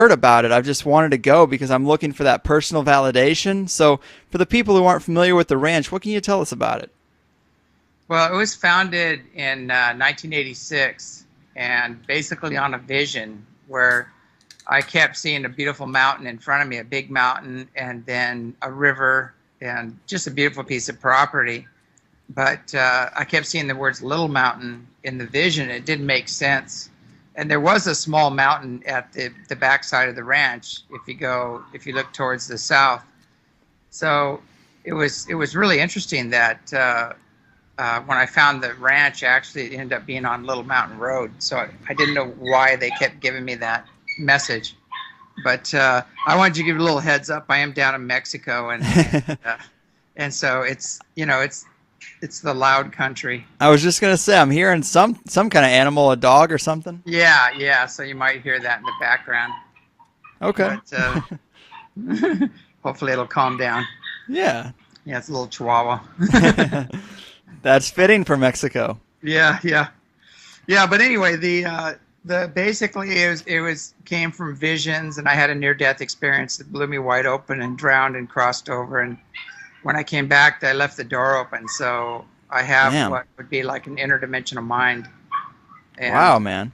heard about it. I've just wanted to go because I'm looking for that personal validation. So for the people who aren't familiar with the ranch, what can you tell us about it? Well, it was founded in 1986, and basically on a vision where I kept seeing a beautiful mountain in front of me, a big mountain, and then a river, and just a beautiful piece of property. But I kept seeing the words Little Mountain in the vision. It didn't make sense. And there was a small mountain at the backside of the ranch if you look towards the south. So it was really interesting that when I found the ranch, actually it ended up being on Little Mountain Road. So I didn't know why they kept giving me that message. But I wanted to give you a little heads up. I am down in Mexico, and so it's the loud country. I was just gonna say I'm hearing some kind of animal, a dog or something. Yeah. So you might hear that in the background. Okay. But hopefully it'll calm down. Yeah. Yeah, it's a little chihuahua. That's fitting for Mexico. Yeah. But anyway, the basically it was came from visions, and I had a near-death experience that blew me wide open and drowned and crossed over. And when I came back, I left the door open, so I have what would be like an interdimensional mind. And, wow, man!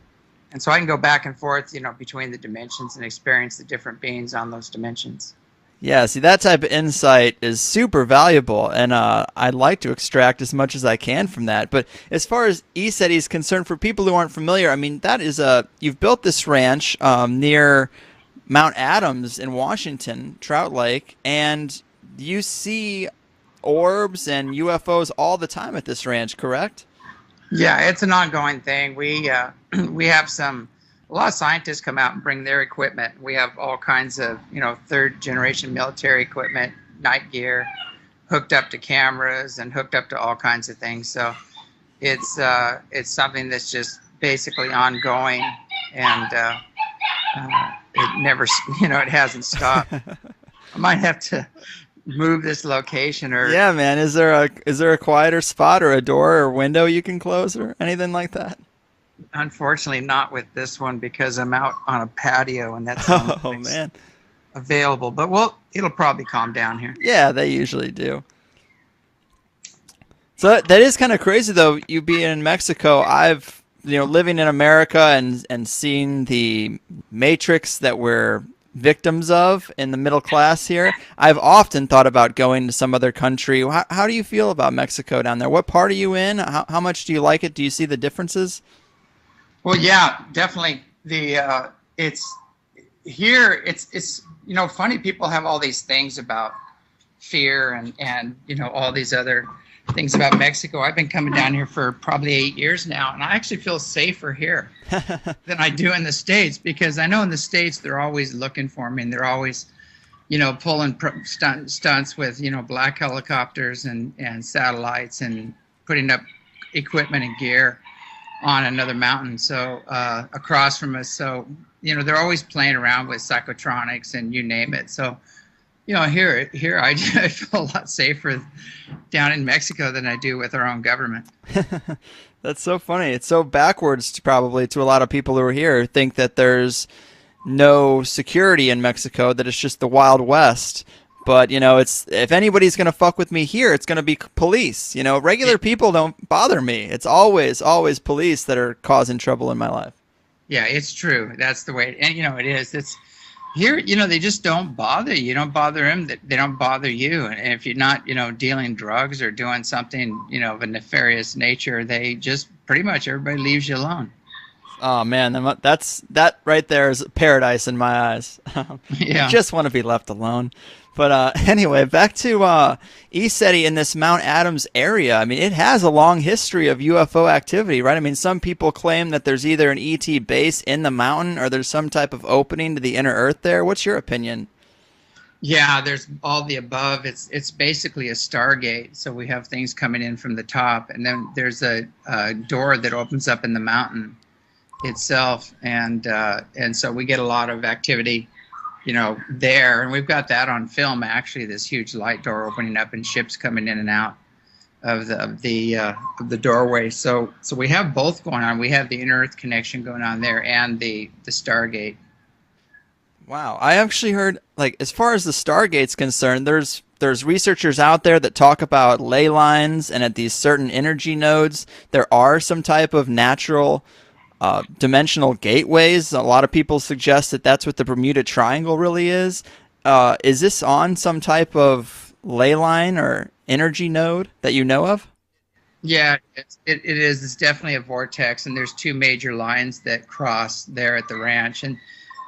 And so I can go back and forth, between the dimensions and experience the different beings on those dimensions. Yeah, see, that type of insight is super valuable, and I'd like to extract as much as I can from that. But as far as ECETI is concerned, for people who aren't familiar, I mean, that is you've built this ranch near Mount Adams in Washington, Trout Lake, and you see orbs and UFOs all the time at this ranch, correct? Yeah, it's an ongoing thing. We have a lot of scientists come out and bring their equipment. We have all kinds of, third generation military equipment, night gear, hooked up to cameras and hooked up to all kinds of things. So it's something that's just basically ongoing, and it never, it hasn't stopped. I might have to move this location, or yeah, man. Is there a quieter spot or a door or window you can close or anything like that? Unfortunately, not with this one, because I'm out on a patio, and that's man, available. But it'll probably calm down here. Yeah, they usually do. So that is kind of crazy, though. You being in Mexico, I've living in America and seeing the matrix that we're victims of in the middle class here. I've often thought about going to some other country. How do you feel about Mexico down there? What part are you in? How much do you like it? Do you see the differences? Well, yeah, definitely. It's here. It's funny. People have all these things about fear and all these other things about Mexico. I've been coming down here for probably 8 years now, and I actually feel safer here than I do in the States, because I know in the States they're always looking for me, and they're always pulling stunts with black helicopters and satellites and putting up equipment and gear on another mountain, so across from us. So they're always playing around with psychotronics and you name it. So here I feel a lot safer down in Mexico than I do with our own government. That's so funny. It's so backwards probably to a lot of people who are here, think that there's no security in Mexico, that it's just the Wild West. But, it's, if anybody's going to fuck with me here, it's going to be police. Regular people don't bother me. It's always police that are causing trouble in my life. Yeah, it's true. That's the way. And, it is. It's here, they just don't bother you. You don't bother them. They don't bother you. And if you're not, dealing drugs or doing something, of a nefarious nature, they just pretty much everybody leaves you alone. Oh, man, that right there is paradise in my eyes. Yeah. I just want to be left alone. But anyway, back to ECETI in this Mount Adams area. I mean, it has a long history of UFO activity, right? I mean, some people claim that there's either an ET base in the mountain or there's some type of opening to the inner Earth there. What's your opinion? Yeah, there's all the above. It's basically a stargate. So we have things coming in from the top, and then there's a door that opens up in the mountain itself, and so we get a lot of activity there, and we've got that on film, actually, this huge light door opening up and ships coming in and out of the doorway. So we have both going on. We have the inner Earth connection going on there and the Stargate. Wow, I actually heard, like, as far as the Stargate's concerned, there's researchers out there that talk about ley lines, and at these certain energy nodes, there are some type of natural dimensional gateways. A lot of people suggest that that's what the Bermuda Triangle really is. Is this on some type of ley line or energy node that you know of? Yeah, it is. It's definitely a vortex, and there's two major lines that cross there at the ranch, and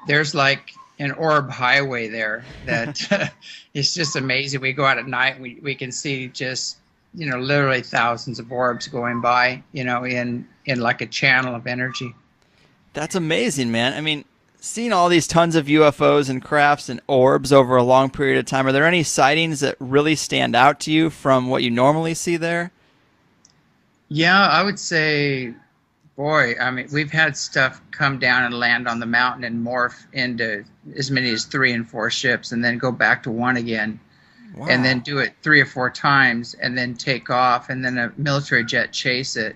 there's like an orb highway there that it's just amazing. We go out at night, we can see just literally thousands of orbs going by, in like a channel of energy. That's amazing, man. I mean, seeing all these tons of UFOs and crafts and orbs over a long period of time, are there any sightings that really stand out to you from what you normally see there? Yeah, I would say, boy, I mean, we've had stuff come down and land on the mountain and morph into as many as 3 and 4 ships, and then go back to one again, Wow. and then do it 3 or 4 times, and then take off, and then a military jet chase it,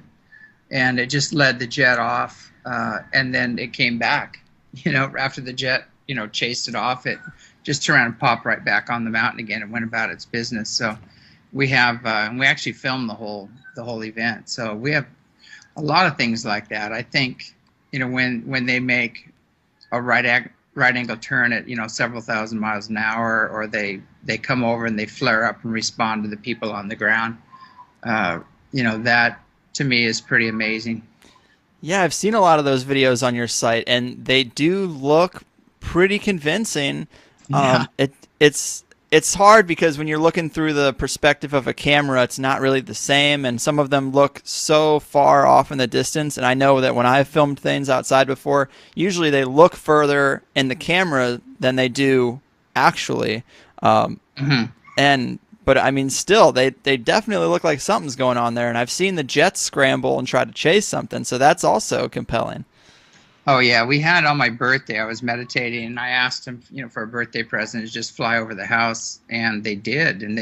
and it just led the jet off, and then it came back. After the jet, chased it off, it just turned around and popped right back on the mountain again and went about its business. So we have, and we actually filmed the whole event. So we have a lot of things like that. I think, when they make a right angle turn at, several thousand miles an hour, or they come over and they flare up and respond to the people on the ground, that to me is pretty amazing. Yeah, I've seen a lot of those videos on your site, and they do look pretty convincing. Yeah. It's hard because when you're looking through the perspective of a camera, it's not really the same, and some of them look so far off in the distance. And I know that when I've filmed things outside before, usually they look further in the camera than they do actually. Mm-hmm. But I mean, still, they definitely look like something's going on there. And I've seen the jets scramble and try to chase something, so that's also compelling. Oh yeah, we had on my birthday. I was meditating, and I asked them, for a birthday present, to just fly over the house, and they did. And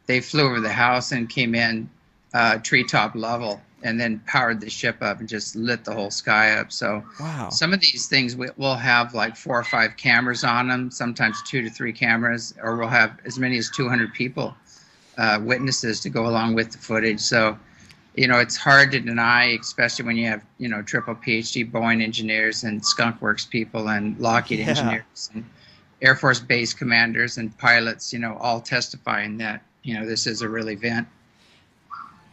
they flew over the house and came in treetop level, and then powered the ship up and just lit the whole sky up. So Wow. some of these things we'll have like 4 or 5 cameras on them, sometimes 2 to 3 cameras, or we'll have as many as 200 people, witnesses, to go along with the footage. So it's hard to deny, especially when you have, triple PhD Boeing engineers and Skunk Works people and Lockheed engineers and Air Force base commanders and pilots, all testifying that, this is a real event.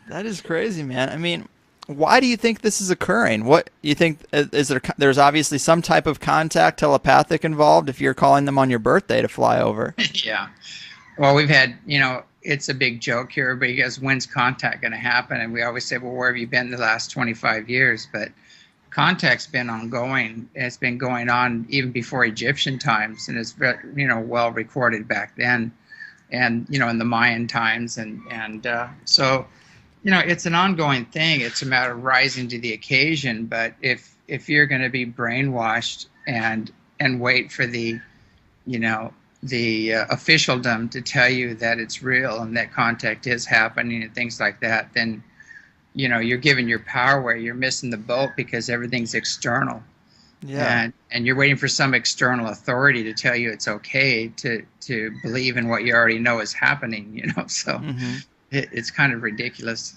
That is crazy, man. I mean, why do you think this is occurring? What you think is there's obviously some type of contact, telepathic, involved if you're calling them on your birthday to fly over. Yeah. Well, we've had, it's a big joke here. Everybody goes, when's contact going to happen? And we always say, well, where have you been the last 25 years? But contact's been ongoing. It's been going on even before Egyptian times, and it's, well recorded back then, and in the Mayan times, and so it's an ongoing thing. It's a matter of rising to the occasion. But if you're going to be brainwashed and wait for the officialdom to tell you that it's real and that contact is happening and things like that, then you're giving your power away. You're missing the boat because everything's external. Yeah. And you're waiting for some external authority to tell you it's okay to believe in what you already know is happening, so Mm-hmm. it's kind of ridiculous.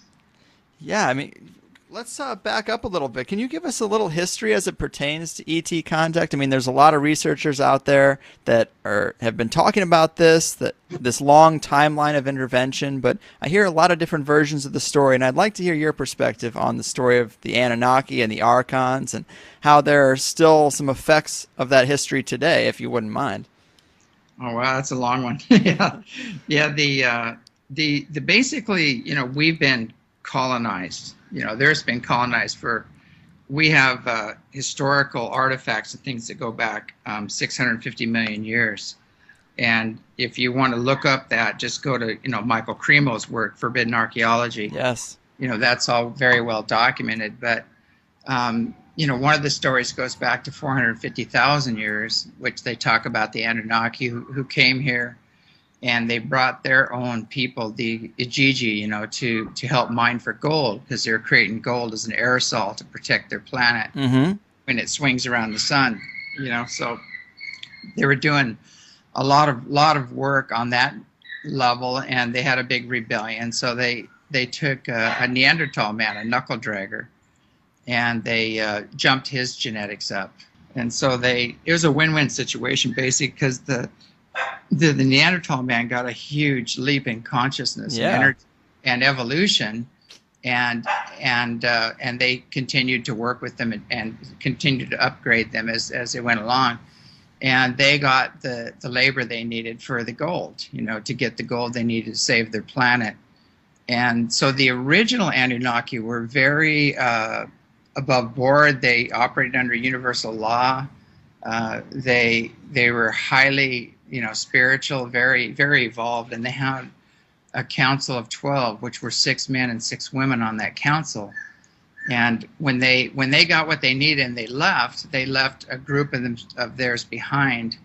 Yeah, I mean, let's back up a little bit. Can you give us a little history as it pertains to ET contact? I mean, there's a lot of researchers out there that have been talking about this long timeline of intervention, but I hear a lot of different versions of the story, and I'd like to hear your perspective on the story of the Anunnaki and the Archons and how there are still some effects of that history today, if you wouldn't mind. Oh wow, that's a long one. Yeah. The basically, we've been colonized. There's been colonized we have historical artifacts and things that go back 650 million years. And if you want to look up that, just go to, Michael Cremo's work, Forbidden Archaeology. Yes. That's all very well documented. But, one of the stories goes back to 450,000 years, which they talk about the Anunnaki who came here, and they brought their own people, the Igigi, to help mine for gold, because they're creating gold as an aerosol to protect their planet Mm-hmm. when it swings around the sun, So they were doing a lot of work on that level, and they had a big rebellion. So they took a Neanderthal man, a knuckle dragger, and they jumped his genetics up. And so it was a win-win situation, basically, because the Neanderthal man got a huge leap in consciousness and energy and evolution, and they continued to work with them and continued to upgrade them as they went along. And they got the labor they needed for the gold, to get the gold they needed to save their planet. And so the original Anunnaki were very above board. They operated under universal law. They were highly, spiritual, very, very evolved, and they had a council of 12, which were 6 men and 6 women on that council. And when they got what they needed and they left a group of theirs behind.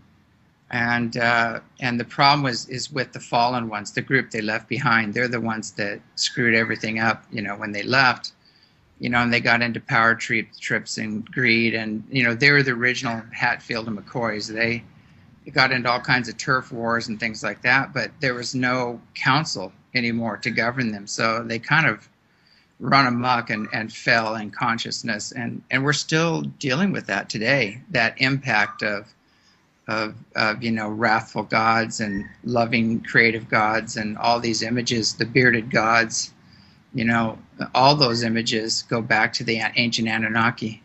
And the problem is with the fallen ones, the group they left behind. They're the ones that screwed everything up, when they left. And they got into power trips and greed, and they were the original Hatfield and McCoys. They got into all kinds of turf wars and things like that, but there was no council anymore to govern them. So they kind of run amok and fell in consciousness, and we're still dealing with that today. That impact of wrathful gods and loving creative gods and all these images, the bearded gods. All those images go back to the ancient Anunnaki.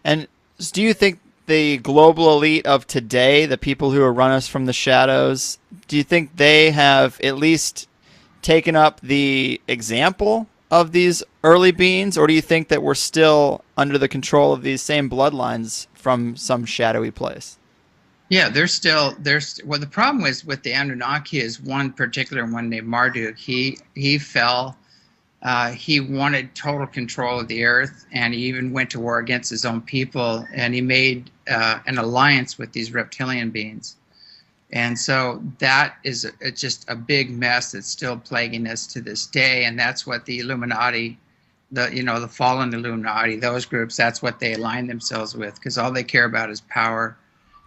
And do you think the global elite of today, the people who run us from the shadows, do you think they have at least taken up the example of these early beings, or do you think that we're still under the control of these same bloodlines from some shadowy place? Yeah, there's well, the problem is with the Anunnaki is one particular one named Marduk. He fell. He wanted total control of the earth, and he even went to war against his own people, and he made an alliance with these reptilian beings. And so that is just a big mess that's still plaguing us to this day, and that's what the Illuminati, the fallen Illuminati, those groups, that's what they align themselves with, because all they care about is power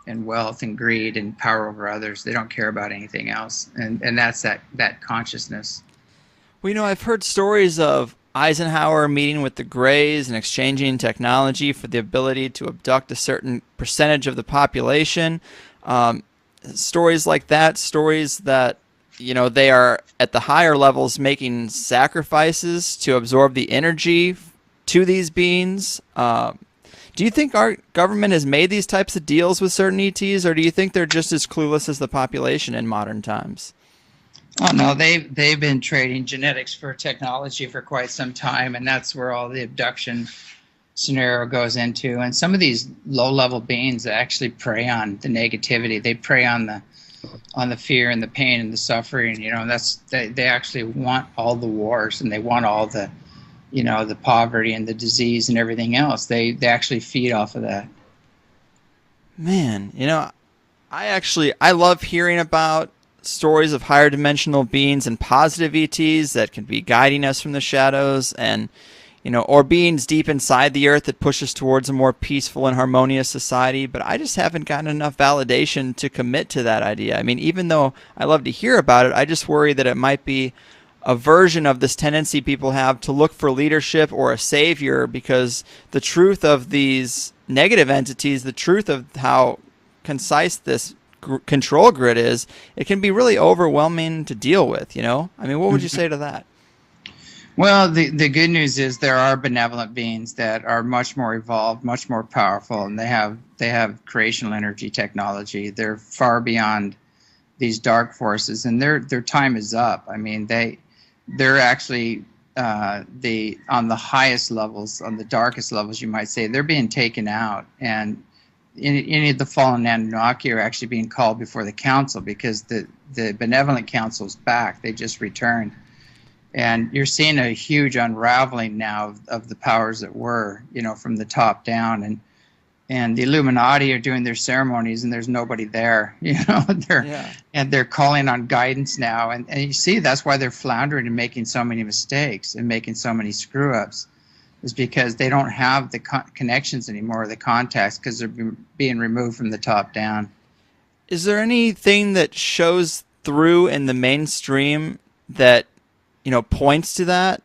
and wealth and greed and power over others. They don't care about anything else, and that's that consciousness. Well, I've heard stories of Eisenhower meeting with the Greys and exchanging technology for the ability to abduct a certain percentage of the population. Stories like that, stories that, they are at the higher levels making sacrifices to absorb the energy to these beings. Do you think our government has made these types of deals with certain ETs, or do you think they're just as clueless as the population in modern times? Oh no, they've been trading genetics for technology for quite some time, and that's where all the abduction scenario goes into. And some of these low-level beings actually prey on the negativity. They prey on the fear and the pain and the suffering. They actually want all the wars, and they want all the the poverty and the disease and everything else. They actually feed off of that. Man, I love hearing about stories of higher dimensional beings and positive ETs that can be guiding us from the shadows, and or beings deep inside the earth that push us towards a more peaceful and harmonious society. But I just haven't gotten enough validation to commit to that idea. I mean, even though I love to hear about it, I just worry that it might be a version of this tendency people have to look for leadership or a savior, because the truth of these negative entities, the truth of how concise this control grid is, it can be really overwhelming to deal with. I mean, what would you say to that? Well, the good news is there are benevolent beings that are much more evolved, much more powerful, and they have creational energy technology. They're far beyond these dark forces, and their time is up. I mean, they're actually on the highest levels, on the darkest levels, you might say, they're being taken out, and any of the fallen Anunnaki are actually being called before the council, because the benevolent council's back. They just returned. And you're seeing a huge unraveling now of the powers that were, from the top down. And the Illuminati are doing their ceremonies, and there's nobody there, and they're calling on guidance now. And you see, that's why they're floundering and making so many mistakes and making so many screw-ups, is because they don't have the connections anymore, the contacts, because they're being removed from the top down. Is there anything that shows through in the mainstream that, points to that?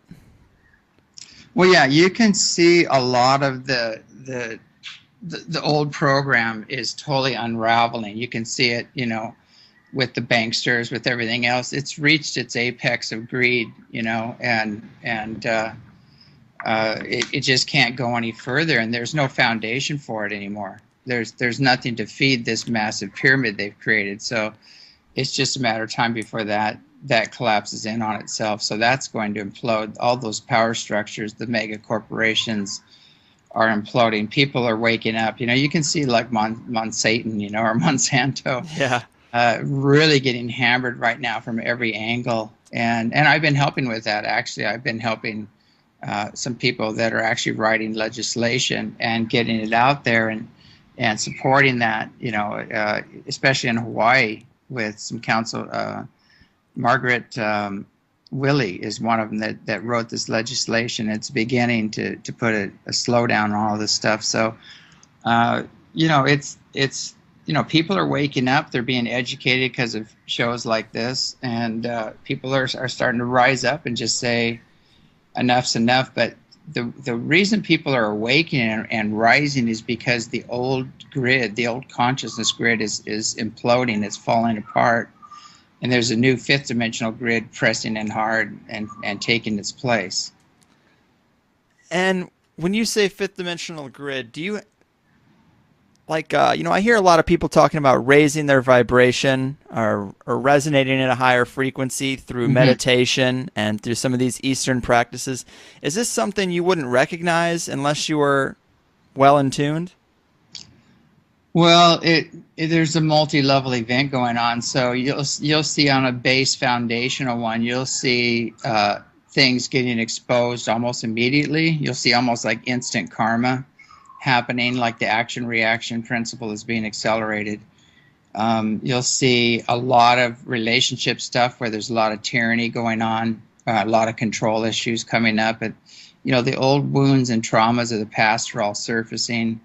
Well, yeah, you can see a lot of the old program is totally unraveling. You can see it, with the banksters, with everything else. It's reached its apex of greed, it just can't go any further, and there's no foundation for it anymore. There's nothing to feed this massive pyramid they've created. So it's just a matter of time before that collapses in on itself. So that's going to implode. All those power structures, the mega corporations are imploding. People are waking up. You can see like Monsatan, or Monsanto, Yeah. really getting hammered right now from every angle. And I've been helping with that. Actually, I've been helping some people that are actually writing legislation and getting it out there and supporting that, especially in Hawaii with some council. Margaret Willie is one of them that wrote this legislation. It's beginning to put a slowdown on all this stuff. So, it's people are waking up. They're being educated because of shows like this, and people are starting to rise up and just say, enough's enough. But the reason people are awakening and rising is because the old grid, the old consciousness grid is imploding. It's falling apart. And there's a new fifth dimensional grid pressing in hard and taking its place. And when you say fifth dimensional grid, do you I hear a lot of people talking about raising their vibration or resonating at a higher frequency through meditation and through some of these Eastern practices. Is this something you wouldn't recognize unless you were well in tuned? Well, there's a multi-level event going on, so you'll see on a base foundational one, you'll see things getting exposed almost immediately. You'll see almost like instant karma happening, like the action-reaction principle is being accelerated. You'll see a lot of relationship stuff where there's a lot of tyranny going on, a lot of control issues coming up. The old wounds and traumas of the past are all surfacing,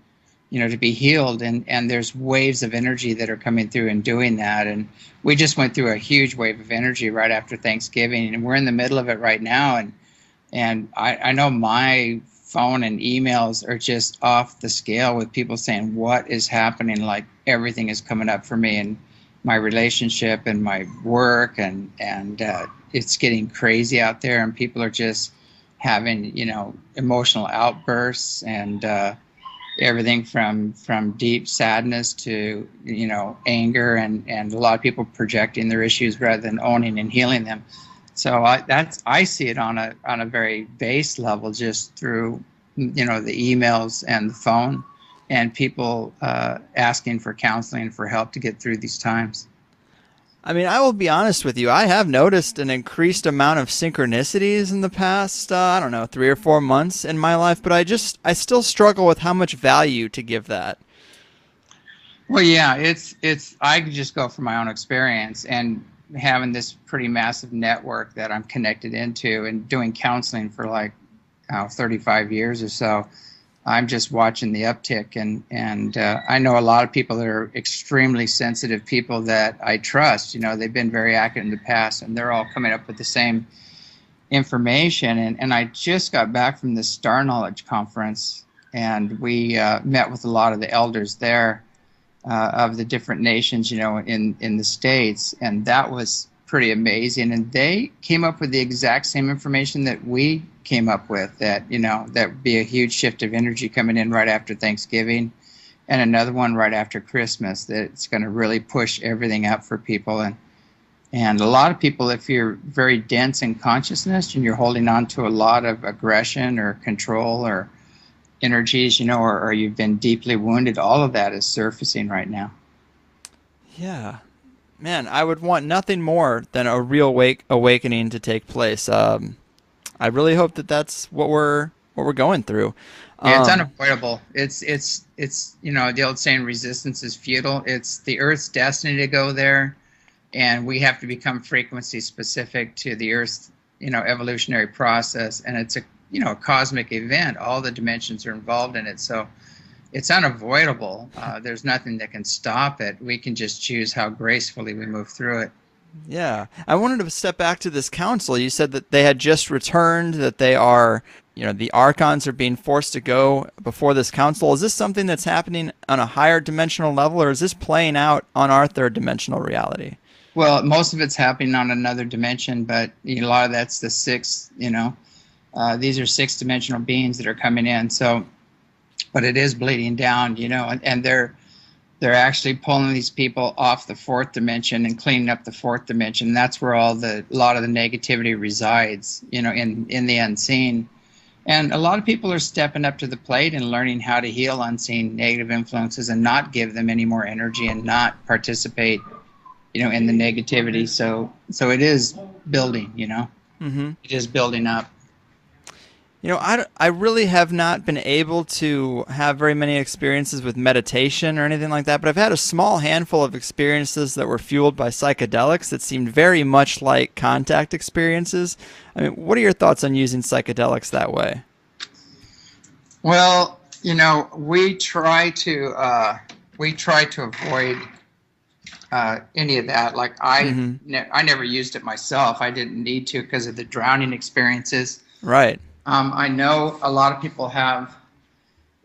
to be healed, and there's waves of energy that are coming through and doing that. And we just went through a huge wave of energy right after Thanksgiving, and we're in the middle of it right now. And I know my phone and emails are just off the scale with people saying, what is happening? Like everything is coming up for me and my relationship and my work, and it's getting crazy out there, and people are just having, emotional outbursts and everything from deep sadness to, anger, and a lot of people projecting their issues rather than owning and healing them. So I see it on a very base level, just through, the emails and the phone, and people asking for counseling, for help to get through these times. I mean, I will be honest with you. I have noticed an increased amount of synchronicities in the past, 3 or 4 months in my life, but I still struggle with how much value to give that. Well, yeah, I could just go from my own experience and having this pretty massive network that I'm connected into and doing counseling for 35 years or so. I'm just watching the uptick, and I know a lot of people that are extremely sensitive people that I trust. They've been very accurate in the past, and they're all coming up with the same information. And I just got back from the Star Knowledge Conference, and we met with a lot of the elders there of the different nations, in the States, and that was pretty amazing. And they came up with the exact same information that we came up with, that that would be a huge shift of energy coming in right after Thanksgiving, and another one right after Christmas, that it's going to really push everything up for people. And a lot of people, if you're very dense in consciousness and you're holding on to a lot of aggression or control or energies, or you've been deeply wounded, all of that is surfacing right now. Yeah. Man, I would want nothing more than a real awakening to take place. I really hope that that's what we're going through. Yeah, it's unavoidable. It's the old saying, resistance is futile. It's the Earth's destiny to go there, and we have to become frequency specific to the Earth's evolutionary process. And it's a cosmic event. All the dimensions are involved in it. So it's unavoidable. There's nothing that can stop it. We can just choose how gracefully we move through it. Yeah. I wanted to step back to this council. You said that they had just returned, that they are, the Archons are being forced to go before this council. Is this something that's happening on a higher dimensional level, or is this playing out on our third dimensional reality? Well, most of it's happening on another dimension, but a lot of that's the sixth, these are six-dimensional beings that are coming in. So, but it is bleeding down, and they're actually pulling these people off the fourth dimension and cleaning up the fourth dimension. That's where a lot of the negativity resides, in the unseen. And a lot of people are stepping up to the plate and learning how to heal unseen negative influences and not give them any more energy and not participate, in the negativity. So it is building, Mm-hmm. It is building up. I really have not been able to have very many experiences with meditation or anything like that, but I've had a small handful of experiences that were fueled by psychedelics that seemed very much like contact experiences. I mean, what are your thoughts on using psychedelics that way? Well, we try to avoid any of that. Like I never used it myself. I didn't need to because of the drowning experiences. Right. I know a lot of people have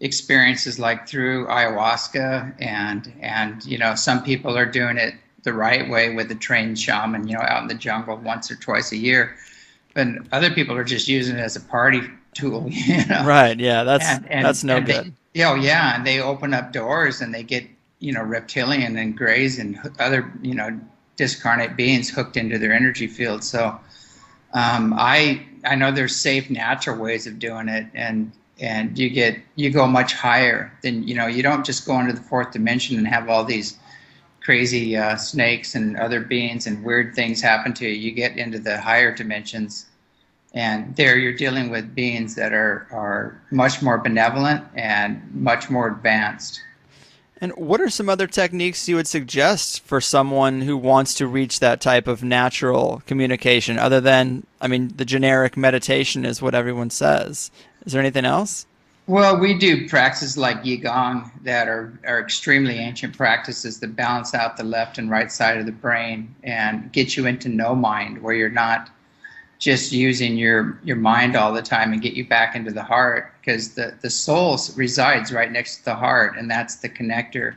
experiences like through ayahuasca, and some people are doing it the right way with a trained shaman, out in the jungle once or twice a year. But other people are just using it as a party tool, Right. Yeah. That's no good. And they open up doors and they get, reptilian and greys and other, discarnate beings hooked into their energy field. So I know there's safe, natural ways of doing it, and you go much higher than, you don't just go into the fourth dimension and have all these crazy snakes and other beings and weird things happen to you. You get into the higher dimensions, and there you're dealing with beings that are much more benevolent and much more advanced. And what are some other techniques you would suggest for someone who wants to reach that type of natural communication other than, the generic meditation is what everyone says? Is there anything else? Well, we do practices like Qigong that are extremely ancient practices that balance out the left and right side of the brain and get you into no mind, where you're not just using your mind all the time, and get you back into the heart, because the soul resides right next to the heart, and that's the connector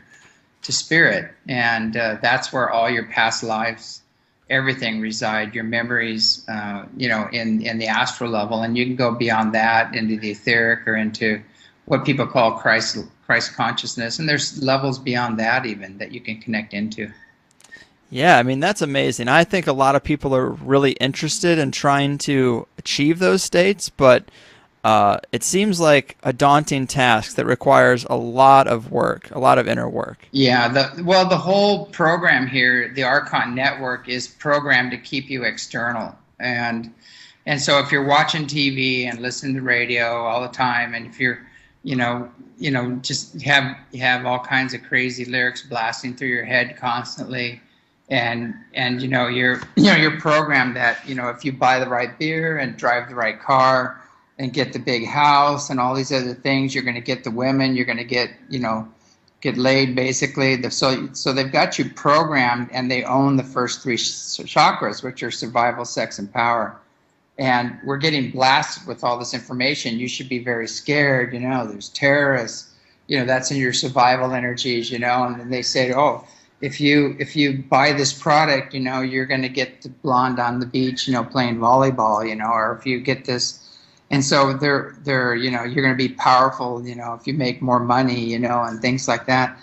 to spirit, and that's where all your past lives, everything reside, your memories, in the astral level, and you can go beyond that into the etheric or into what people call Christ consciousness, and there's levels beyond that even that you can connect into. Yeah, that's amazing. I think a lot of people are really interested in trying to achieve those states, but it seems like a daunting task that requires a lot of work, a lot of inner work. Yeah, the whole program here, the Archon network, is programmed to keep you external, and so if you're watching TV and listening to radio all the time, and if you're just have all kinds of crazy lyrics blasting through your head constantly. And you're programmed that, if you buy the right beer and drive the right car and get the big house and all these other things, you're going to get the women, you're going to get laid, basically. So they've got you programmed, and they own the first three chakras, which are survival, sex, and power. And we're getting blasted with all this information. You should be very scared. There's terrorists. That's in your survival energies. And then they say, oh, if you buy this product, you're going to get the blonde on the beach, playing volleyball, or if you get this, and so they're you're going to be powerful, if you make more money, and things like that,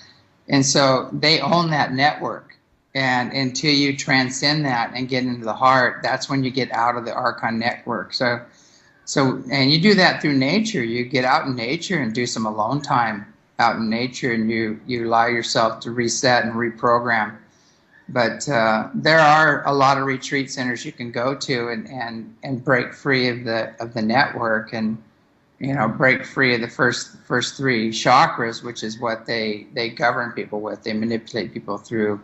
and so they own that network, and until you transcend that and get into the heart, that's when you get out of the Archon network. So and you do that through nature. You get out in nature and do some alone time out in nature, and you allow yourself to reset and reprogram. But there are a lot of retreat centers you can go to and break free of the network, and break free of the first three chakras, which is what they govern people with. They manipulate people through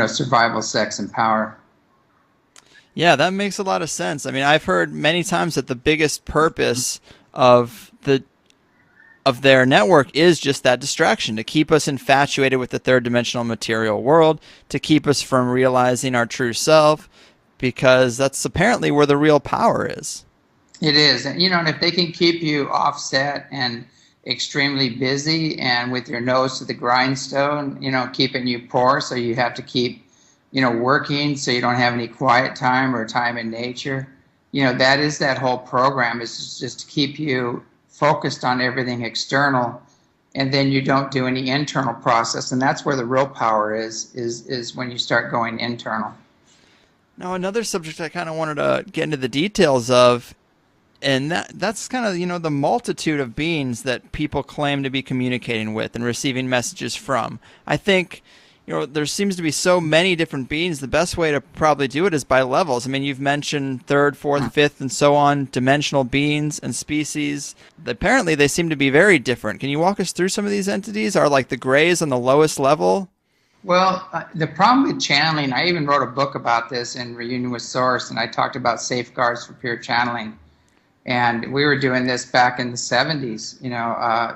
survival, sex, and power. Yeah, that makes a lot of sense. I've heard many times that the biggest purpose of the of their network is just that distraction, to keep us infatuated with the third dimensional material world, to keep us from realizing our true self, because that's apparently where the real power is. It is. And, and if they can keep you offset and extremely busy and with your nose to the grindstone, keeping you poor, so you have to keep, working, so you don't have any quiet time or time in nature, that is that whole program, is just to keep you focused on everything external, and then you don't do any internal process. And that's where the real power is when you start going internal. Now, another subject I kind of wanted to get into the details of, and that's kind of, the multitude of beings that people claim to be communicating with and receiving messages from. I think, there seems to be so many different beings. The best way to probably do it is by levels. I mean, you've mentioned third, fourth, fifth, and so on, dimensional beings and species. Apparently, they seem to be very different. Can you walk us through some of these entities? Are like the grays on the lowest level? Well, the problem with channeling, I even wrote a book about this in Reunion with Source, and I talked about safeguards for pure channeling. And we were doing this back in the 70s,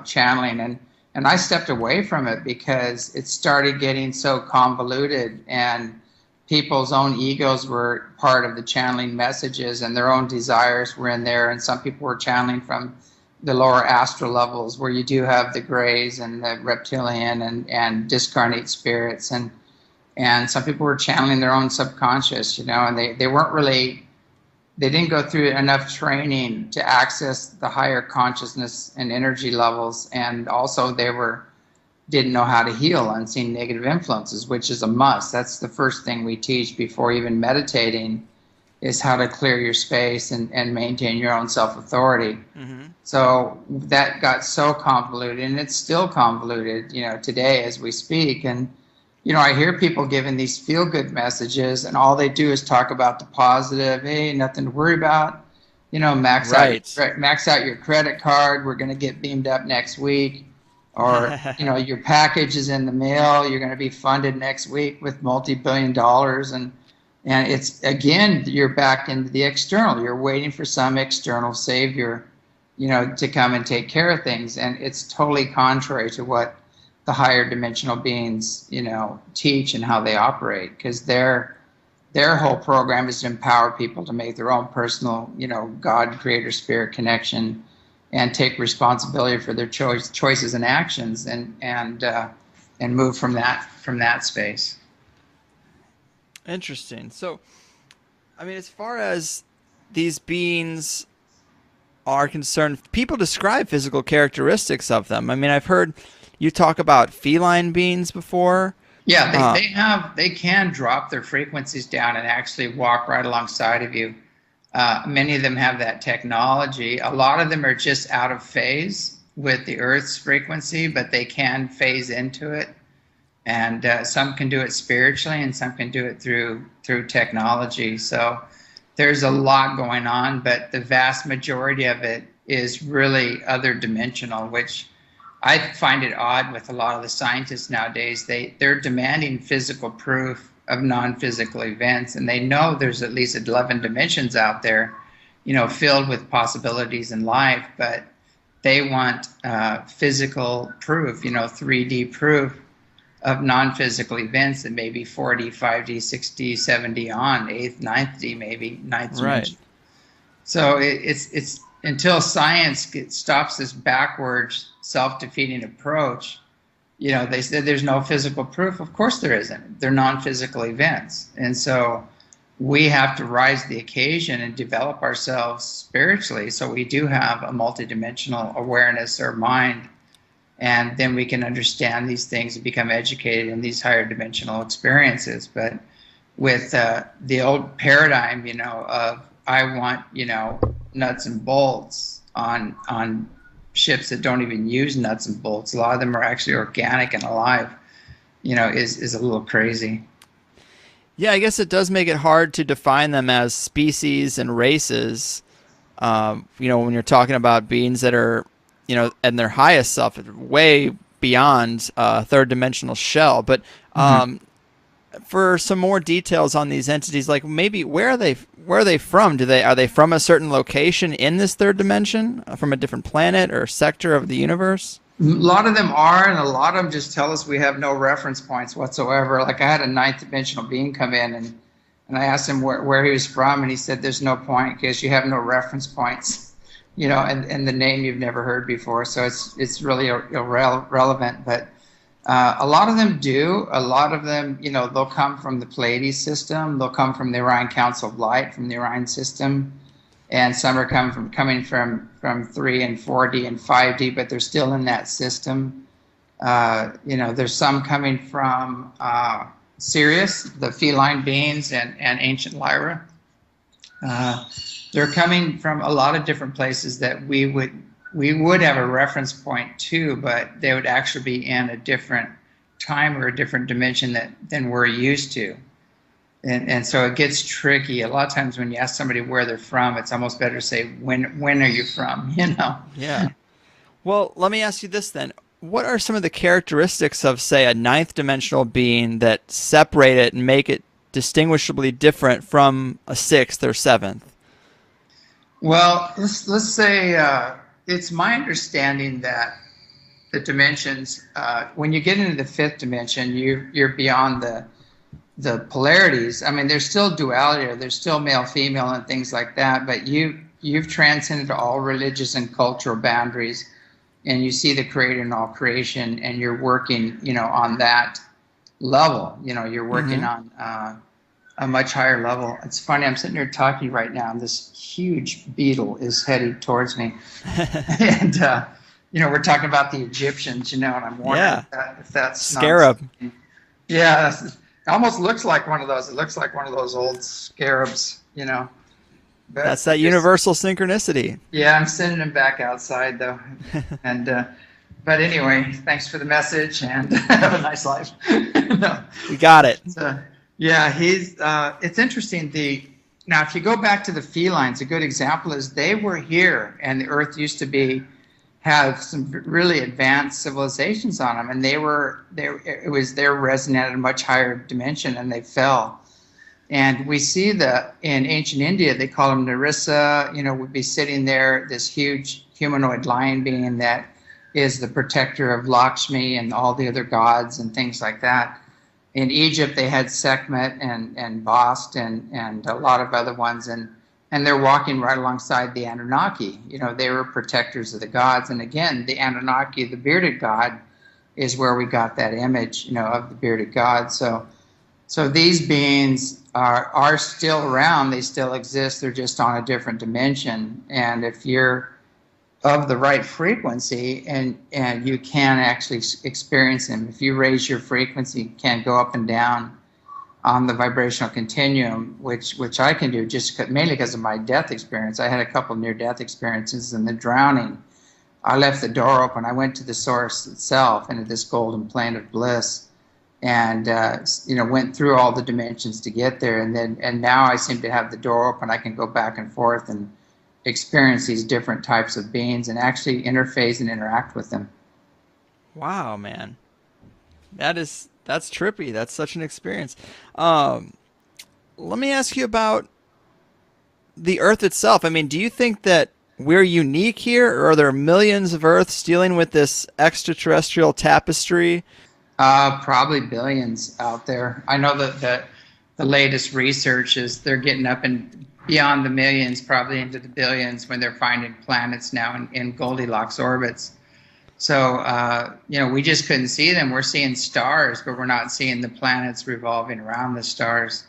channeling. And I stepped away from it because it started getting so convoluted, and people's own egos were part of the channeling messages, and their own desires were in there. And some people were channeling from the lower astral levels, where you do have the grays and the reptilian and discarnate spirits. And some people were channeling their own subconscious, and they weren't really, they didn't go through enough training to access the higher consciousness and energy levels. And also didn't know how to heal unseen negative influences, which is a must. That's the first thing we teach before even meditating, is how to clear your space and maintain your own self-authority. Mm-hmm. So that got so convoluted, and it's still convoluted, today as we speak. And, I hear people giving these feel-good messages, and all they do is talk about the positive. Hey, nothing to worry about. Max out your credit card. We're going to get beamed up next week. Or, your package is in the mail. You're going to be funded next week with multi-billion dollars. And it's, again, you're back into the external. You're waiting for some external savior, to come and take care of things. And it's totally contrary to what the higher dimensional beings, teach and how they operate, because their whole program is to empower people to make their own personal, God, creator, spirit connection, and take responsibility for their choices and actions, and move from that space. Interesting. So, I mean, as far as these beings are concerned, people describe physical characteristics of them. I mean, I've heard you talk about feline beings before. Yeah, they can drop their frequencies down and actually walk right alongside of you. Many of them have that technology. A lot of them are just out of phase with the Earth's frequency, but they can phase into it. And some can do it spiritually, and some can do it through technology. So there's a lot going on, but the vast majority of it is really other dimensional, which I find it odd with a lot of the scientists nowadays. They're demanding physical proof of non-physical events, and they know there's at least 11 dimensions out there, filled with possibilities in life, but they want physical proof, 3D proof of non-physical events that may be 4D, 5D, 6D, 7D on, 8th, 9th D, maybe 9th dimension. Right. So it's until science stops this backwards, self-defeating approach, they said there's no physical proof. Of course there isn't. They're non-physical events. And so we have to rise to the occasion and develop ourselves spiritually, so we do have a multidimensional awareness or mind, and then we can understand these things and become educated in these higher dimensional experiences. But with the old paradigm, of I want, nuts and bolts on ships that don't even use nuts and bolts. A lot of them are actually organic and alive, is a little crazy. Yeah, I guess it does make it hard to define them as species and races. When you're talking about beings that are, and their highest self, way beyond third dimensional shell. But for some more details on these entities, like maybe where are they from? Are they from a certain location in this third dimension, from a different planet or sector of the universe? A lot of them are, and a lot of them just tell us we have no reference points whatsoever. Like I had a ninth dimensional being come in, and I asked him where he was from, and he said there's no point because you have no reference points, and the name you've never heard before, so it's really irrelevant. But a lot of them do. A lot of them, they'll come from the Pleiades system. They'll come from the Orion Council of Light, from the Orion system. And some are coming from 3 and 4D and 5D, but they're still in that system. There's some coming from Sirius, the feline beings, and ancient Lyra. They're coming from a lot of different places that we would have a reference point to, but they would actually be in a different time or a different dimension than we're used to. And so it gets tricky. A lot of times when you ask somebody where they're from, it's almost better to say, when are you from, Yeah. Well, let me ask you this then. What are some of the characteristics of, say, a ninth dimensional being that separate it and make it distinguishably different from a sixth or seventh? Well, let's say it's my understanding that the dimensions, when you get into the fifth dimension, you're beyond the polarities. I mean, there's still duality, or there's still male, female, and things like that. But you've transcended all religious and cultural boundaries, and you see the Creator in all creation, and you're working, on that level. You're working on a much higher level. It's funny. I'm sitting here talking right now, and this huge beetle is heading towards me, and we're talking about the Egyptians, and I'm wondering if that's scarab. Yeah. It almost looks like one of those. It looks like one of those old scarabs, But that's that universal synchronicity. Yeah, I'm sending him back outside, though. But anyway, thanks for the message, and have a nice life. No. We got it. It's interesting. Now, if you go back to the felines, a good example is they were here, and the Earth used to have some really advanced civilizations on them, and they were resonant at a much higher dimension, and they fell. And we see that in ancient India, they call them Narissa, would be sitting there, this huge humanoid lion being that is the protector of Lakshmi and all the other gods and things like that. In Egypt, they had Sekhmet and Bast and a lot of other ones, and they're walking right alongside the Anunnaki. They were protectors of the gods. And again, the Anunnaki, the bearded god, is where we got that image, of the bearded god. So these beings are still around. They still exist. They're just on a different dimension. And if you're of the right frequency, and you can actually experience them. If you raise your frequency, you can go up and down on the vibrational continuum, which I can do mainly because of my death experience. I had a couple near-death experiences, and the drowning, I left the door open. I went to the source itself into this golden plane of bliss, and went through all the dimensions to get there. And now I seem to have the door open. I can go back and forth and experience these different types of beings and actually interface and interact with them. Wow, man, that's trippy. That's such an experience. Let me ask you about the Earth itself. I mean, do you think that we're unique here, or are there millions of Earths dealing with this extraterrestrial tapestry? Probably billions out there. I know that the latest research is they're getting up and beyond the millions, probably into the billions, when they're finding planets now in Goldilocks orbits. So, we just couldn't see them. We're seeing stars, but we're not seeing the planets revolving around the stars.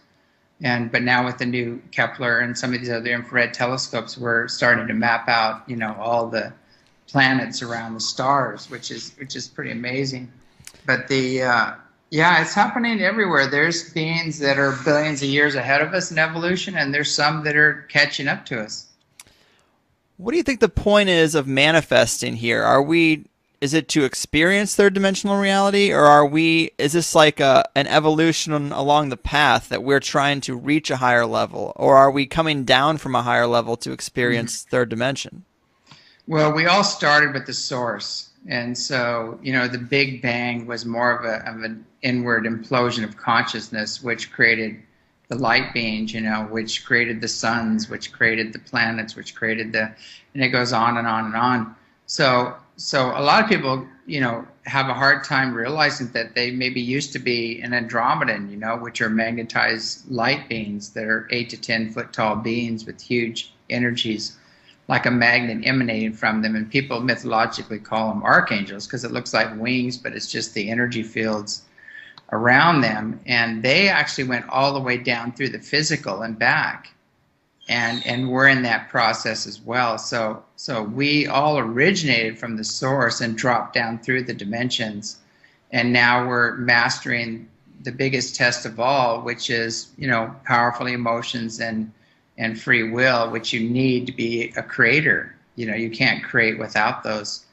But now with the new Kepler and some of these other infrared telescopes, we're starting to map out, all the planets around the stars, which is pretty amazing. But it's happening everywhere. There's beings that are billions of years ahead of us in evolution, and there's some that are catching up to us. What do you think the point is of manifesting here? Is it to experience third dimensional reality, or is this like an evolution along the path that we're trying to reach a higher level, or are we coming down from a higher level to experience third dimension? Well, we all started with the source, And so, the Big Bang was more of an inward implosion of consciousness, which created the light beings, which created the suns, which created the planets, which created and it goes on and on and on. So a lot of people, have a hard time realizing that they maybe used to be an Andromedan, which are magnetized light beings that are 8 to 10 foot tall beings with huge energies, like a magnet emanating from them. And people mythologically call them archangels because it looks like wings, but it's just the energy fields around them. And they actually went all the way down through the physical and back. And we're in that process as well. So we all originated from the source and dropped down through the dimensions. And now we're mastering the biggest test of all, which is, powerful emotions and free will, which you need to be a creator. You can't create without those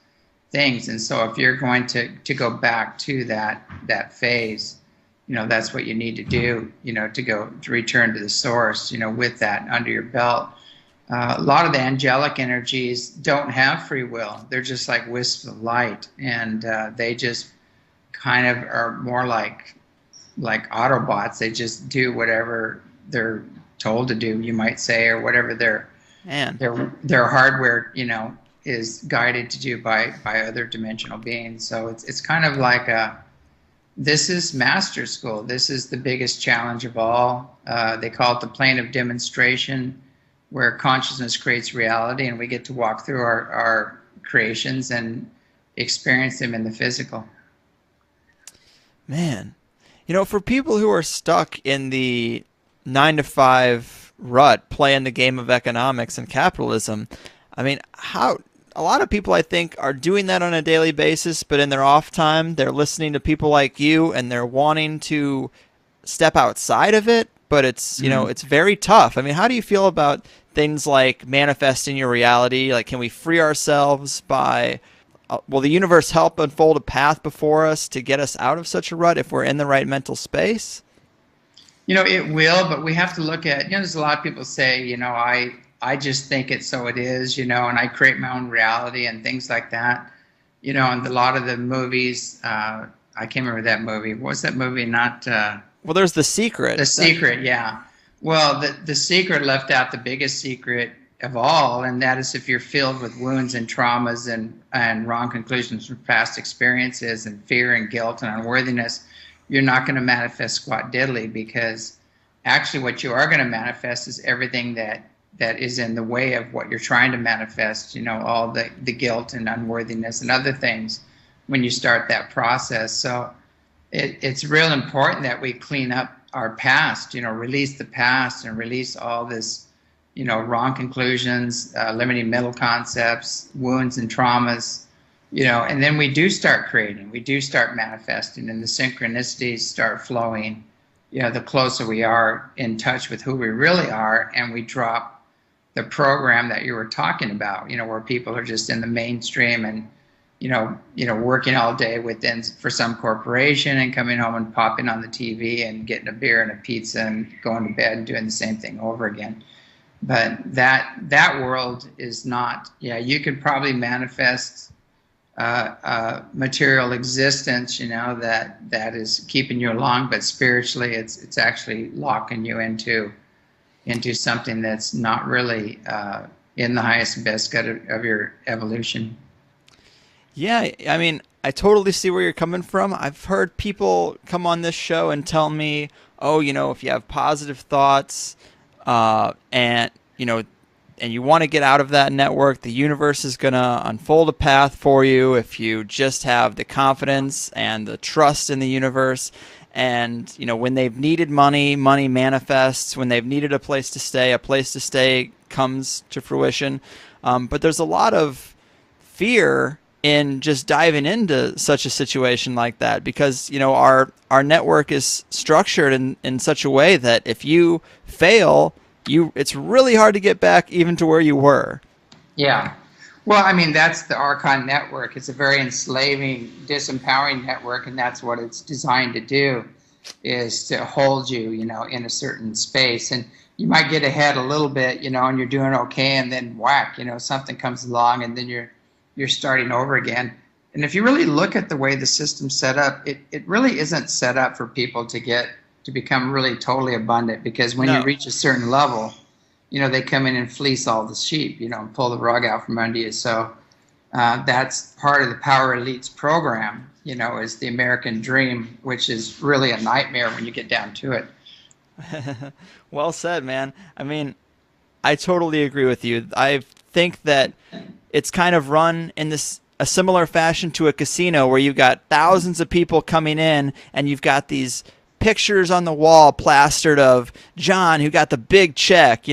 things. And so if you're going to go back to that phase, that's what you need to do, to return to the source, with that under your belt. A lot of the angelic energies don't have free will. They're just like wisps of light, and they just kind of are more like Autobots. They just do whatever they're told to do, you might say, or whatever their hardware, is guided to do by other dimensional beings. So it's kind of like this is master school. This is the biggest challenge of all. They call it the plane of demonstration, where consciousness creates reality, and we get to walk through our creations and experience them in the physical. Man, for people who are stuck in the 9 to 5 rut, playing the game of economics and capitalism, a lot of people, I think, are doing that on a daily basis, but in their off time, they're listening to people like you, and they're wanting to step outside of it, but it's, it's very tough. How do you feel about things like manifesting your reality? Like, can we free ourselves by, will the universe help unfold a path before us to get us out of such a rut if we're in the right mental space? It will, but we have to look at, there's a lot of people say, I just think it, so it is, and I create my own reality and things like that, and a lot of the movies, I can't remember that movie. What was that movie? Well, there's The Secret. The Secret, yeah. Well, the Secret left out the biggest secret of all, and that is if you're filled with wounds and traumas and wrong conclusions from past experiences and fear and guilt and unworthiness, you're not going to manifest squat diddly, because actually what you are going to manifest is everything that is in the way of what you're trying to manifest, all the guilt and unworthiness and other things when you start that process. So it's real important that we clean up our past, release the past and release all this, wrong conclusions, limiting mental concepts, wounds and traumas, and then we do start creating, we do start manifesting, and the synchronicities start flowing, the closer we are in touch with who we really are, and we drop the program that you were talking about, where people are just in the mainstream and, working all day for some corporation and coming home and popping on the TV and getting a beer and a pizza and going to bed and doing the same thing over again. But that world is not, you could probably manifest material existence, that is keeping you along, but spiritually it's actually locking you into something that's not really in the highest and best good of your evolution. Yeah, I totally see where you're coming from. I've heard people come on this show and tell me, oh, if you have positive thoughts, and you want to get out of that network, the universe is going to unfold a path for you if you just have the confidence and the trust in the universe. And, when they've needed money, money manifests. When they've needed a place to stay comes to fruition. But there's a lot of fear in just diving into such a situation like that, because, our network is structured in such a way that if you fail, it's really hard to get back even to where you were. Yeah. Well, that's the Archon network. It's a very enslaving, disempowering network, and that's what it's designed to do, is to hold you, in a certain space. And you might get ahead a little bit, and you're doing okay, and then whack, something comes along, and then you're starting over again. And if you really look at the way the system's set up, it really isn't set up for people to become really totally abundant, because when you reach a certain level, they come in and fleece all the sheep, and pull the rug out from under you. So that's part of the Power Elites program, is the American dream, which is really a nightmare when you get down to it. Well said, man. I mean, I totally agree with you. I think that it's kind of run in a similar fashion to a casino, where you've got thousands of people coming in, and you've got these pictures on the wall plastered of John, who got the big check.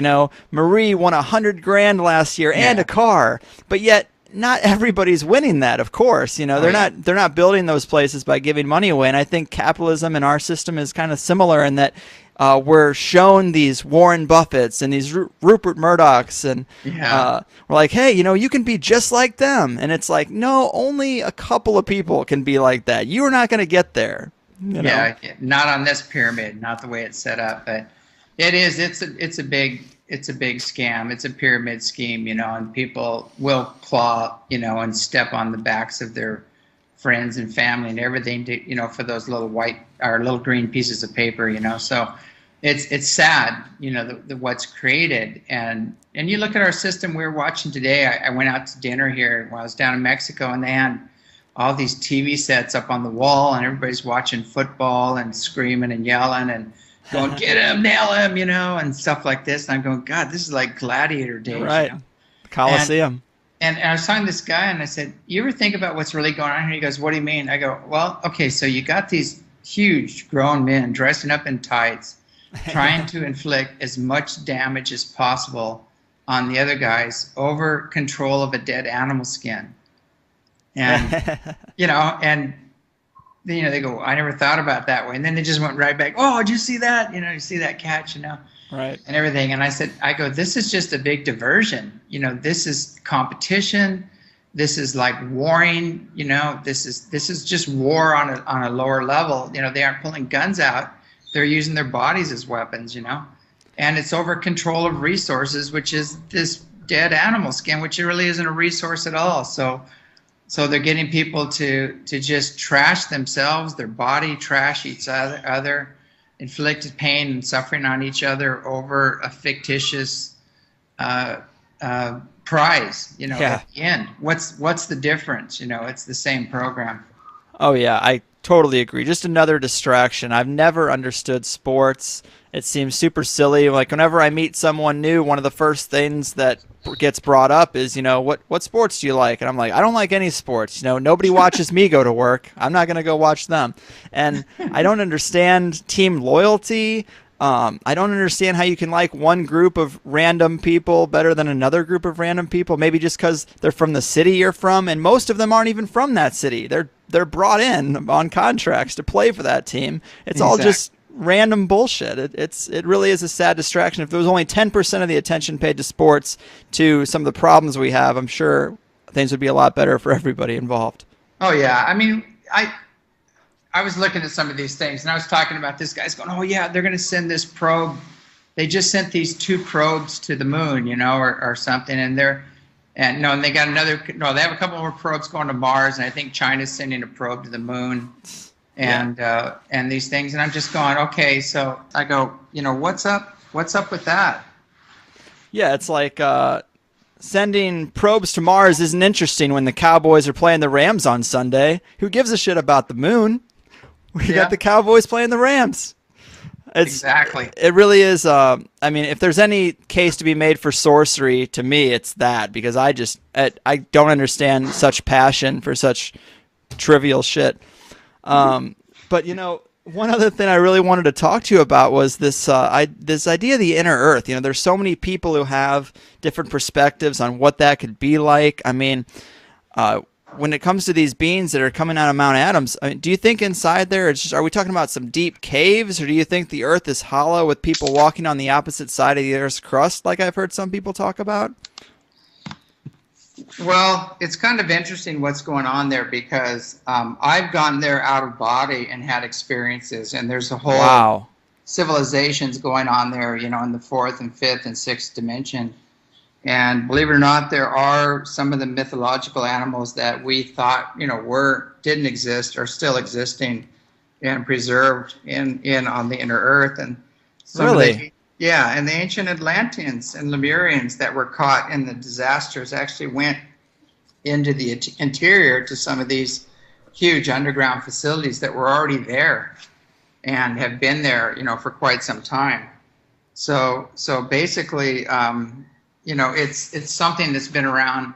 Marie won $100,000 last year and a car, but yet not everybody's winning that. Of course, they're not building those places by giving money away. And I think capitalism in our system is kind of similar in that we're shown these Warren Buffetts and these Rupert Murdochs, and we're like, hey, you can be just like them. And it's like, no, only a couple of people can be like that. You're not going to get there. Yeah, not on this pyramid, not the way it's set up. But it's a big scam. It's a pyramid scheme, and people will claw, and step on the backs of their friends and family and everything to, for those little white or little green pieces of paper, So it's sad, what's created. And you look at our system we were watching today. I went out to dinner here when I was down in Mexico, and they had all these TV sets up on the wall, and everybody's watching football and screaming and yelling and going, get him, nail him, and stuff like this. And I'm going, God, this is like gladiator days. Right. Coliseum. And I was talking to this guy, and I said, you ever think about what's really going on here? He goes, what do you mean? I go, well, okay, so you got these huge grown men dressing up in tights, trying to inflict as much damage as possible on the other guys over control of a dead animal skin. And, and they go, I never thought about it that way. And then they just went right back, oh, did you see that? You see that catch, Right. And everything. And I go, this is just a big diversion. This is competition. This is like warring, this is just war on a lower level. They aren't pulling guns out. They're using their bodies as weapons, and it's over control of resources, which is this dead animal skin, which really isn't a resource at all. So they're getting people to just trash themselves, their body, trash each other, inflict pain and suffering on each other over a fictitious prize. At the end, what's the difference? It's the same program. Oh yeah, I totally agree. Just another distraction. I've never understood sports. It seems super silly. Like whenever I meet someone new, one of the first things that gets brought up is, what sports do you like? And I'm like, I don't like any sports. Nobody watches me go to work. I'm not going to go watch them. And I don't understand team loyalty. I don't understand how you can like one group of random people better than another group of random people. Maybe just because they're from the city you're from, and most of them aren't even from that city. They're brought in on contracts to play for that team. It's all just random bullshit. It really is a sad distraction. If there was only 10% of the attention paid to sports, to some of the problems we have, I'm sure things would be a lot better for everybody involved. Oh yeah, I mean, I was looking at some of these things, and I was talking about this guy's going, oh yeah, they're going to send this probe. They just sent these 2 probes to the moon, or something, and they got they have a couple more probes going to Mars, and I think China's sending a probe to the moon. And these things, and I'm just going, okay, so I go, what's up with that? Yeah, it's like sending probes to Mars isn't interesting when the Cowboys are playing the Rams on Sunday. Who gives a shit about the moon? We got the Cowboys playing the Rams. Exactly. It really is. I mean, if there's any case to be made for sorcery, to me, it's that, because I don't understand such passion for such trivial shit. But one other thing I really wanted to talk to you about was this idea of the inner Earth. There's so many people who have different perspectives on what that could be like. I mean, when it comes to these beings that are coming out of Mount Adams, do you think inside there, are we talking about some deep caves, or do you think the Earth is hollow with people walking on the opposite side of the Earth's crust, like I've heard some people talk about? Well, it's kind of interesting what's going on there, because I've gone there out of body and had experiences, and there's a whole civilizations going on there, in the 4th and 5th and 6th dimension. And believe it or not, there are some of the mythological animals that we thought, didn't exist are still existing and preserved in on the inner earth. And some of Really? and the ancient Atlanteans and Lemurians that were caught in the disasters actually went into the interior to some of these huge underground facilities that were already there and have been there, for quite some time. So basically, it's something that's been around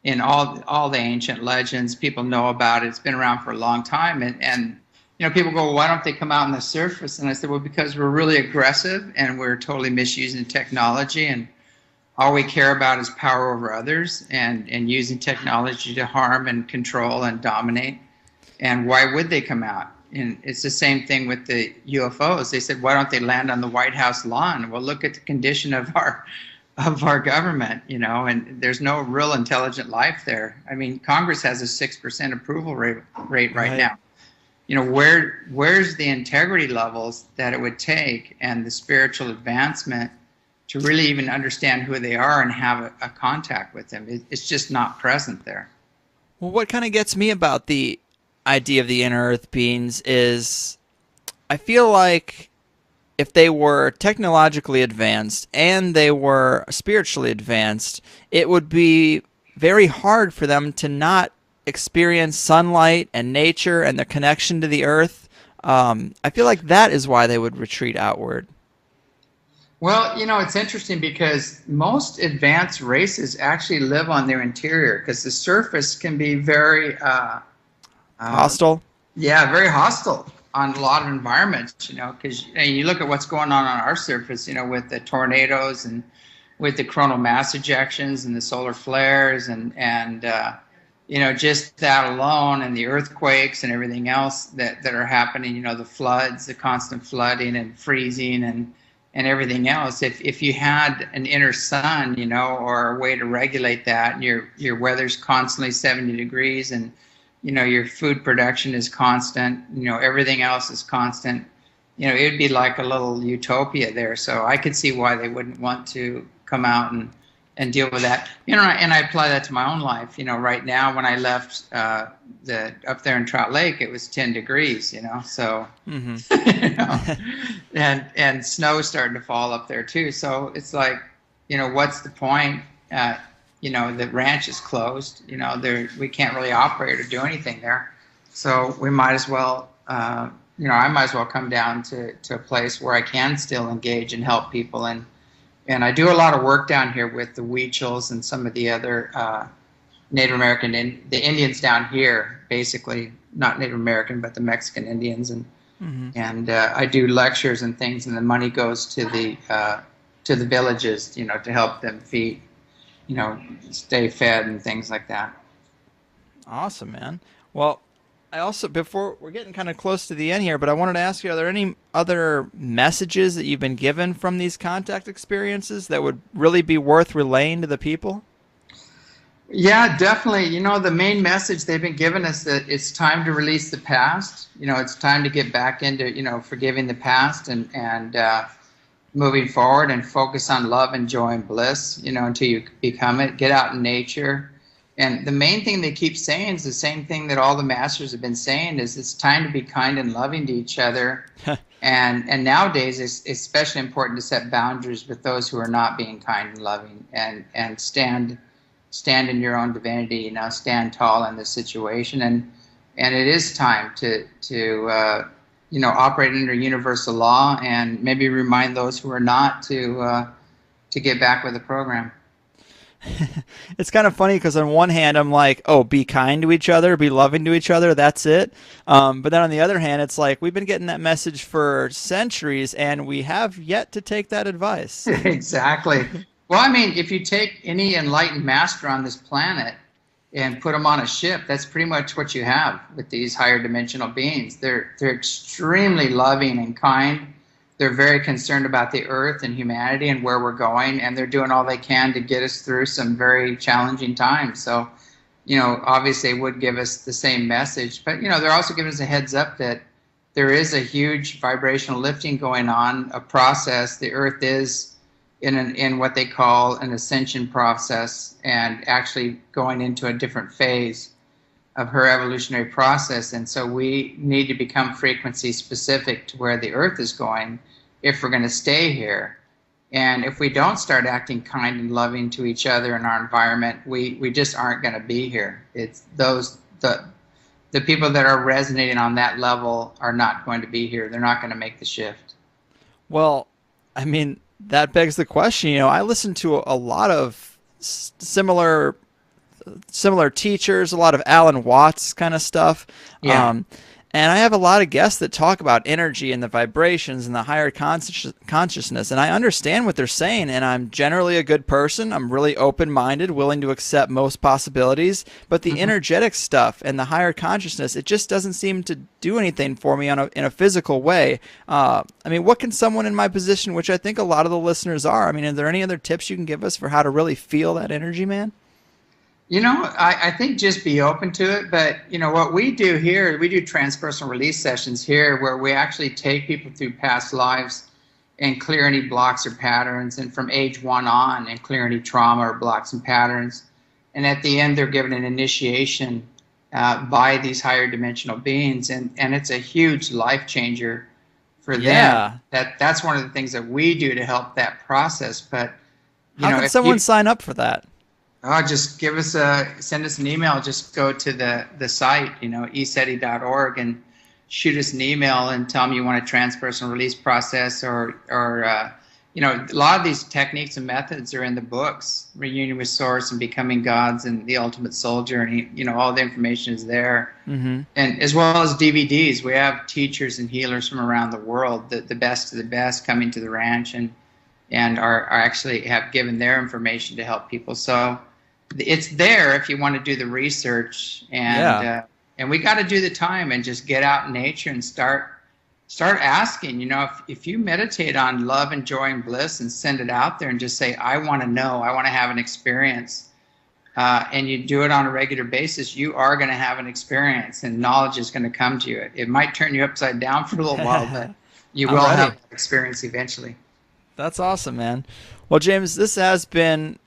in all the ancient legends. People know about it. It's been around for a long time, and people go, well, why don't they come out on the surface? And I said, well, because we're really aggressive and we're totally misusing technology, and all we care about is power over others and using technology to harm and control and dominate. And why would they come out? And it's the same thing with the UFOs. They said, why don't they land on the White House lawn? Well, look at the condition of our government, and there's no real intelligent life there. I mean, Congress has a 6% approval rate right now. Where's the integrity levels that it would take and the spiritual advancement to really even understand who they are and have a contact with them? It's just not present there. Well, what kind of gets me about the idea of the inner earth beings is I feel like if they were technologically advanced and they were spiritually advanced, it would be very hard for them to not experience sunlight and nature and the connection to the earth. I feel like that is why they would retreat outward. Well, it's interesting because most advanced races actually live on their interior because the surface can be very hostile. Yeah, very hostile on a lot of environments, because you look at what's going on our surface, with the tornadoes and with the coronal mass ejections and the solar flares and just that alone, and the earthquakes and everything else that are happening, the floods, the constant flooding and freezing and everything else. If you had an inner sun, or a way to regulate that, and your weather's constantly 70 degrees and your food production is constant, everything else is constant, it would be like a little utopia there. So I could see why they wouldn't want to come out and deal with that. And I apply that to my own life. Right now, when I left up there in Trout Lake, it was 10 degrees, so, and snow starting to fall up there too. So it's like, what's the point? The ranch is closed. We can't really operate or do anything there. So we might as well, I might as well come down to a place where I can still engage and help people. And I do a lot of work down here with the Weechels and some of the other Native American, the Indians down here, basically not Native American, but the Mexican Indians. And I do lectures and things, and the money goes to the villages, to help them feed. Stay fed and things like that. Awesome, man. Well, I also, before we're getting kind of close to the end here, but I wanted to ask you, are there any other messages that you've been given from these contact experiences that would really be worth relaying to the people? Yeah, definitely. The main message they've been giving us that it's time to release the past. It's time to get back into, forgiving the past and moving forward and focus on love and joy and bliss, until you become it. Get out in nature. And the main thing they keep saying is the same thing that all the masters have been saying, is it's time to be kind and loving to each other. and nowadays it's especially important to set boundaries with those who are not being kind and loving, and stand in your own divinity, stand tall in this situation. And it is time to operate under universal law, and maybe remind those who are not to get back with the program. It's kind of funny because on one hand I'm like, oh, be kind to each other, be loving to each other, that's it. But then on the other hand, it's like we've been getting that message for centuries and we have yet to take that advice. Exactly. Well, I mean, if you take any enlightened master on this planet and put them on a ship, that's pretty much what you have with these higher dimensional beings. They're extremely loving and kind. They're very concerned about the earth and humanity and where we're going, and they're doing all they can to get us through some very challenging times. So, obviously it would give us the same message, but, they're also giving us a heads up that there is a huge vibrational lifting going on, a process. The earth is in what they call an ascension process, and actually going into a different phase of her evolutionary process. And so we need to become frequency specific to where the Earth is going if we're going to stay here. And if we don't start acting kind and loving to each other in our environment, we just aren't going to be here. It's the people that are resonating on that level are not going to be here. They're not going to make the shift. Well, I mean, that begs the question. You know, I listen to a lot of similar teachers, a lot of Alan Watts kind of stuff. Yeah. And I have a lot of guests that talk about energy and the vibrations and the higher consciousness. And I understand what they're saying, and I'm generally a good person. I'm really open-minded, willing to accept most possibilities. But the energetic stuff and the higher consciousness, it just doesn't seem to do anything for me in a physical way. I mean, what can someone in my position, which I think a lot of the listeners are, I mean, are there any other tips you can give us for how to really feel that energy, man? You know, I think just be open to it. But, you know, what we do here, we do transpersonal release sessions here where we actually take people through past lives and clear any blocks or patterns, and from age 1 on, and clear any trauma or blocks and patterns. And at the end, they're given an initiation by these higher dimensional beings. And it's a huge life changer for them. That's one of the things that we do to help that process. But, how can someone sign up for that? Just send us an email. Just go to the site, you know, eseti.org, and shoot us an email and tell them you want a transpersonal release process, or you know, a lot of these techniques and methods are in the books, Reunion with Source and Becoming Gods and The Ultimate Soul Journey. You know, all the information is there. And as well as DVDs. We have teachers and healers from around the world, the best of the best, coming to the ranch and are actually have given their information to help people. So it's there if you want to do the research, and we got to do the time and just get out in nature and start asking. You know, if you meditate on love and joy and bliss and send it out there and just say, I want to know, I want to have an experience, and you do it on a regular basis, you are going to have an experience, and knowledge is going to come to you. It might turn you upside down for a little while, but you will have an experience eventually. That's awesome, man. Well, James, this has been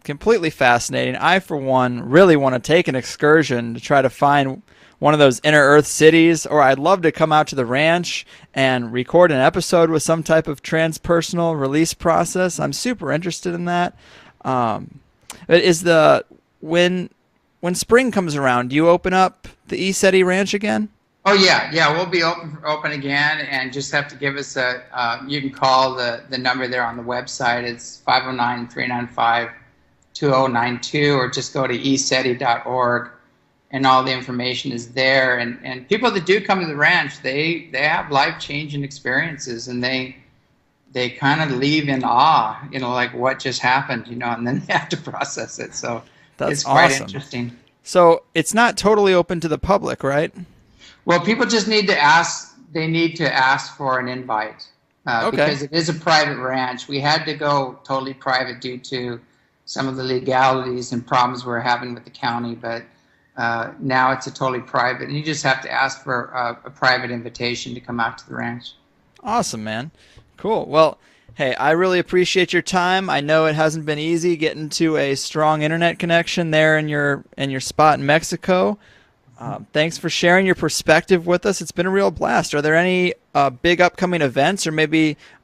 completely fascinating. I, for one, really want to take an excursion to try to find one of those inner Earth cities, or I'd love to come out to the ranch and record an episode with some type of transpersonal release process. I'm super interested in that. When spring comes around, do you open up the ESETI Ranch again? Oh yeah, we'll be open again, and just have to give us you can call the number there on the website. It's 509-395-2092, or just go to eseti.org, and all the information is there. And people that do come to the ranch, they have life-changing experiences, and they kind of leave in awe, you know, like what just happened, you know, and then they have to process it. So it's quite interesting. So it's not totally open to the public, right? Well, people just need to ask. They need to ask for an invite because it is a private ranch. We had to go totally private due to some of the legalities and problems we're having with the county. But now it's a totally private, and you just have to ask for a private invitation to come out to the ranch. Awesome, man. Cool. Well, hey, I really appreciate your time. I know it hasn't been easy getting to a strong internet connection there in your spot in Mexico. Thanks for sharing your perspective with us. It's been a real blast. Are there any big upcoming events or maybe other